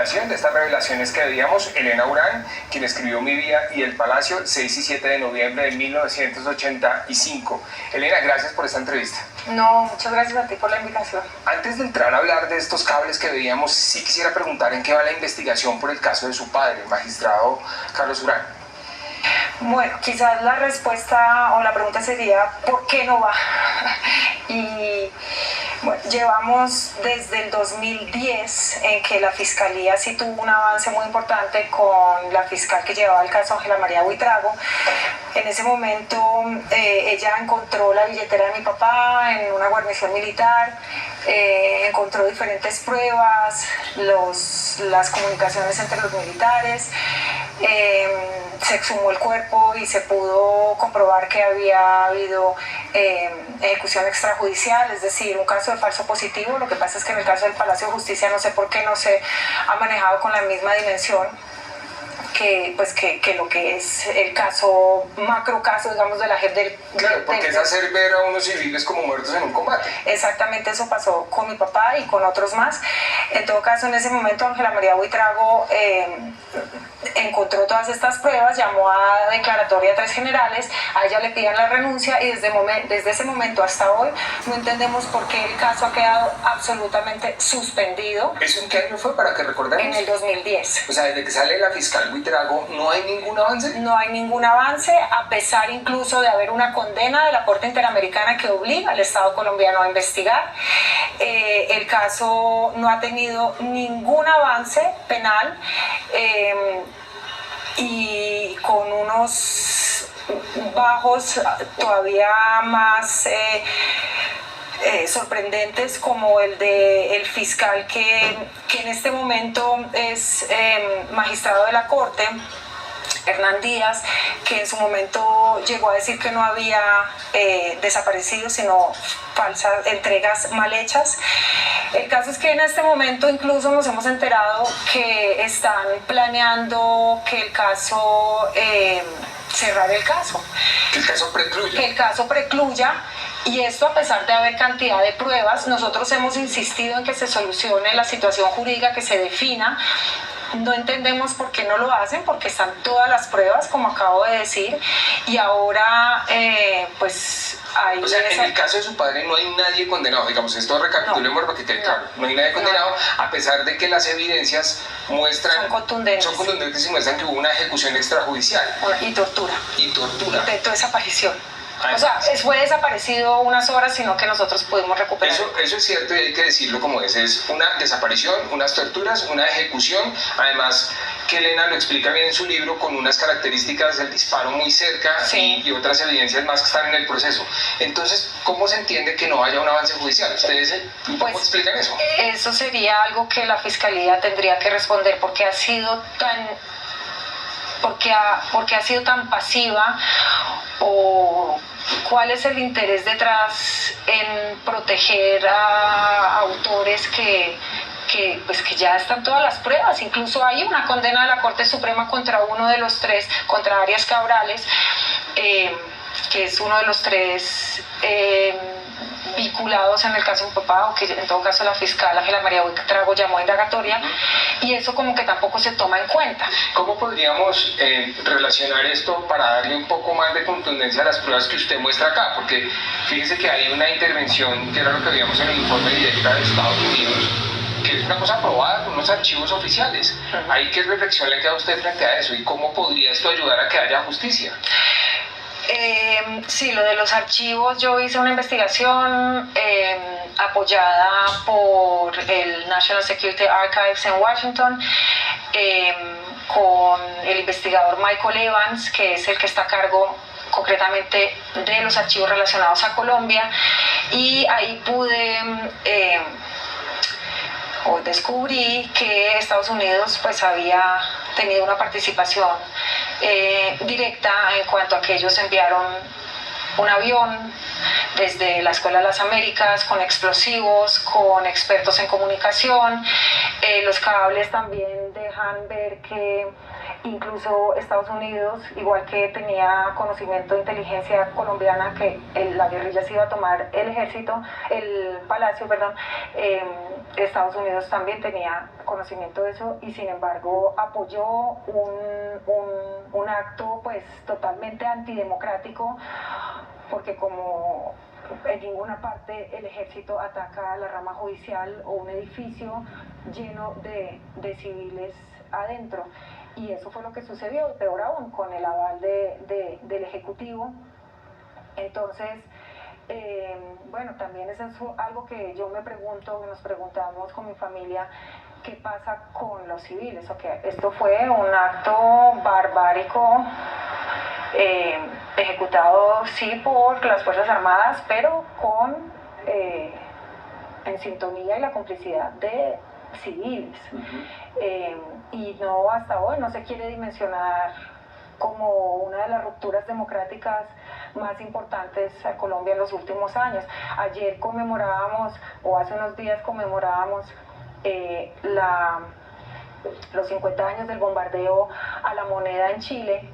continuación de estas revelaciones que veíamos, Elena Urán, quien escribió Mi Vida y el Palacio, 6 y 7 de noviembre de 1985. Elena, gracias por esta entrevista. No, muchas gracias a ti por la invitación. Antes de entrar a hablar de estos cables que veíamos, sí quisiera preguntar en qué va la investigación por el caso de su padre, el magistrado Carlos Urán. Bueno, quizás la respuesta o la pregunta sería ¿por qué no va? Y bueno, llevamos desde el 2010 en que la Fiscalía sí tuvo un avance muy importante con la fiscal que llevaba el caso, Ángela María Buitrago. En ese momento ella encontró la billetera de mi papá en una guarnición militar, encontró diferentes pruebas, las comunicaciones entre los militares, se exhumó el cuerpo y se pudo comprobar que había habido ejecución extrajudicial, es decir, un caso de falso positivo. Lo que pasa es que en el caso del Palacio de Justicia no sé por qué no se ha manejado con la misma dimensión que lo que es el caso, macro caso, digamos, de la JEP del... Claro, porque es hacer ver a unos civiles como muertos en un combate. Exactamente, eso pasó con mi papá y con otros más. En todo caso, en ese momento, Ángela María Buitrago encontró todas estas pruebas, llamó a declaratoria a 3 generales, a ella le piden la renuncia y desde ese momento hasta hoy no entendemos por qué el caso ha quedado absolutamente suspendido. ¿Eso en qué año fue, para que recordemos? En el 2010. O sea, desde que sale la fiscal Buitrago, ¿no hay ningún avance? No hay ningún avance, a pesar incluso de haber una condena de la Corte Interamericana que obliga al Estado colombiano a investigar. El caso no ha tenido ningún avance penal y con unos bajos todavía más sorprendentes, como el del fiscal que en este momento es magistrado de la Corte, Hernán Díaz, que en su momento llegó a decir que no había desaparecido, sino falsas entregas mal hechas. El caso es que en este momento incluso nos hemos enterado que están planeando que el caso, cerrar el caso. Que el caso precluya. Que el caso precluya. Y esto a pesar de haber cantidad de pruebas. Nosotros hemos insistido en que se solucione la situación jurídica, que se defina. No entendemos por qué no lo hacen, porque están todas las pruebas, como acabo de decir, y ahora pues hay... O sea, en el caso de su padre no hay nadie condenado, digamos, esto recapitulemos para que quede claro, no hay nadie condenado, a pesar de que las evidencias muestran... Son contundentes y muestran que hubo una ejecución extrajudicial. Y tortura. Y tortura. Intento desaparición. O sea, fue desaparecido unas horas, sino que nosotros pudimos recuperar. Eso es cierto y hay que decirlo como es una desaparición, unas torturas, una ejecución, además que Elena lo explica bien en su libro, con unas características del disparo muy cerca, sí, y otras evidencias más que están en el proceso. Entonces, ¿cómo se entiende que no haya un avance judicial? ¿Ustedes cómo explican eso? Eso sería algo que la Fiscalía tendría que responder, porque ha sido tan pasiva, o cuál es el interés detrás en proteger a autores que ya están todas las pruebas. Incluso hay una condena de la Corte Suprema contra uno de los 3, contra Arias Cabrales, que es uno de los 3 vinculados en el caso de mi papá, o que en todo caso la fiscal Ángela María Buitrago llamó a indagatoria, y eso como que tampoco se toma en cuenta. ¿Cómo podríamos relacionar esto para darle un poco más de contundencia a las pruebas que usted muestra acá? Porque fíjese que hay una intervención, que era lo que veíamos en el informe directa de Estados Unidos, que es una cosa aprobada con unos archivos oficiales. ¿Ahí qué reflexión le queda a usted frente a eso? ¿Y cómo podría esto ayudar a que haya justicia? Sí, lo de los archivos, yo hice una investigación apoyada por el National Security Archives en Washington, con el investigador Michael Evans, que es el que está a cargo concretamente de los archivos relacionados a Colombia, y ahí descubrí que Estados Unidos pues había tenido una participación directa en cuanto a que ellos enviaron un avión desde la Escuela de las Américas con explosivos, con expertos en comunicación. Los cables también dejan ver que Incluso Estados Unidos, igual que tenía conocimiento de inteligencia colombiana que la guerrilla se iba a tomar el palacio, perdón, Estados Unidos también tenía conocimiento de eso y sin embargo apoyó un acto pues totalmente antidemocrático, porque como en ninguna parte el ejército ataca a la rama judicial o un edificio lleno de civiles adentro. Y eso fue lo que sucedió, peor aún, con el aval del Ejecutivo. Entonces, bueno, también eso es algo que yo me pregunto, que nos preguntamos con mi familia, ¿qué pasa con los civiles? Okay, esto fue un acto barbárico, ejecutado sí por las Fuerzas Armadas, pero en sintonía y la complicidad de civiles. Y no, hasta hoy no se quiere dimensionar como una de las rupturas democráticas más importantes a Colombia en los últimos años. Ayer conmemorábamos, o hace unos días conmemorábamos, los 50 años del bombardeo a La Moneda en Chile,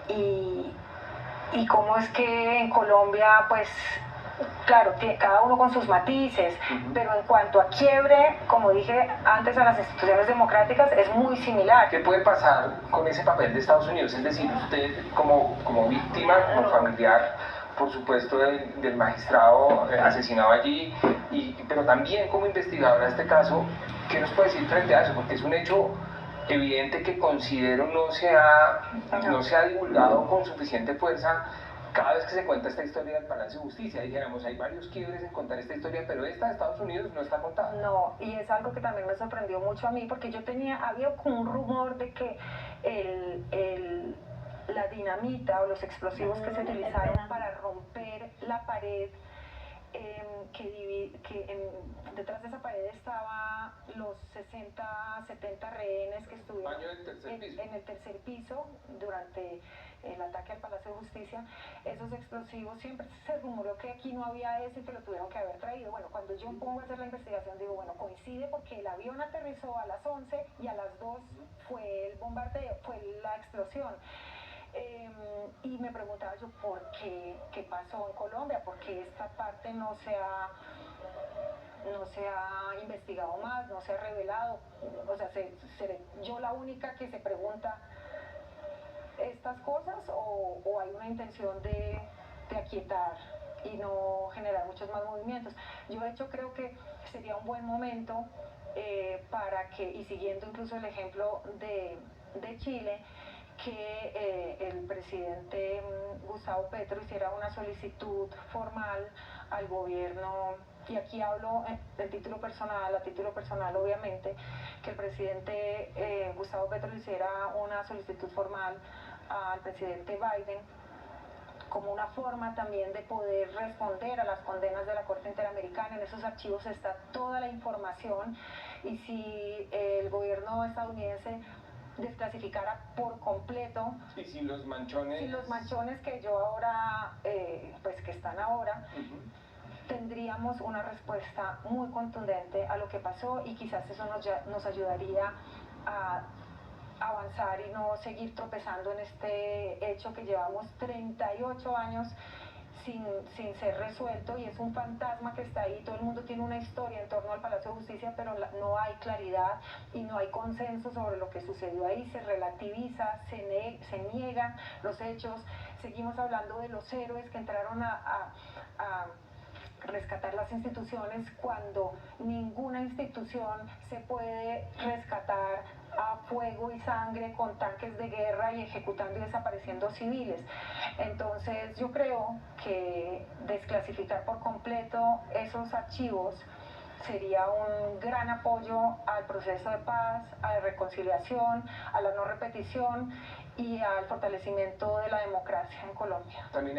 y cómo es que en Colombia, pues, claro, cada uno con sus matices, pero en cuanto a quiebre, como dije antes, a las instituciones democráticas, es muy similar. ¿Qué puede pasar con ese papel de Estados Unidos? Es decir, usted como víctima, como familiar, por supuesto, del magistrado asesinado allí, pero también como investigadora de este caso, ¿qué nos puede decir frente a eso? Porque es un hecho evidente que considero no se ha divulgado con suficiente fuerza. Cada vez que se cuenta esta historia del Palacio de Justicia, dijéramos, hay varios quiebres en contar esta historia, pero esta de Estados Unidos no está contada. No, y es algo que también me sorprendió mucho a mí, porque había como un rumor de que la dinamita o los explosivos que se utilizaron para romper la pared, detrás de esa pared estaban los 60, 70 rehenes que estuvieron en el tercer piso durante el ataque al Palacio de Justicia. Esos explosivos, siempre se rumoreó que aquí no había eso y que lo tuvieron que haber traído. Bueno, cuando yo pongo a hacer la investigación, digo, bueno, coincide porque el avión aterrizó a las 11 y a las 2 fue el bombardeo, fue la explosión. Y me preguntaba yo qué pasó en Colombia, porque esta parte no se ha investigado más, no se ha revelado. O sea, ¿seré yo la única que se pregunta estas cosas o hay una intención de aquietar y no generar muchos más movimientos? Yo de hecho creo que sería un buen momento para que, y siguiendo incluso el ejemplo de Chile, que el presidente Gustavo Petro hiciera una solicitud formal al gobierno, y aquí hablo a título personal obviamente, que el presidente Gustavo Petro hiciera una solicitud formal al presidente Biden, como una forma también de poder responder a las condenas de la Corte Interamericana. En esos archivos está toda la información, y si el gobierno estadounidense desclasificara por completo, y sin los manchones que yo ahora, pues que están ahora, tendríamos una respuesta muy contundente a lo que pasó, y quizás eso nos ayudaría a avanzar y no seguir tropezando en este hecho que llevamos 38 años sin ser resuelto, y es un fantasma que está ahí. Todo el mundo tiene una historia en torno al Palacio de Justicia, pero no hay claridad y no hay consenso sobre lo que sucedió ahí. Se relativiza, se niegan los hechos. Seguimos hablando de los héroes que entraron a rescatar las instituciones, cuando ninguna institución se puede rescatar a fuego y sangre con tanques de guerra y ejecutando y desapareciendo civiles. Entonces yo creo que desclasificar por completo esos archivos sería un gran apoyo al proceso de paz, a la reconciliación, a la no repetición y al fortalecimiento de la democracia en Colombia. También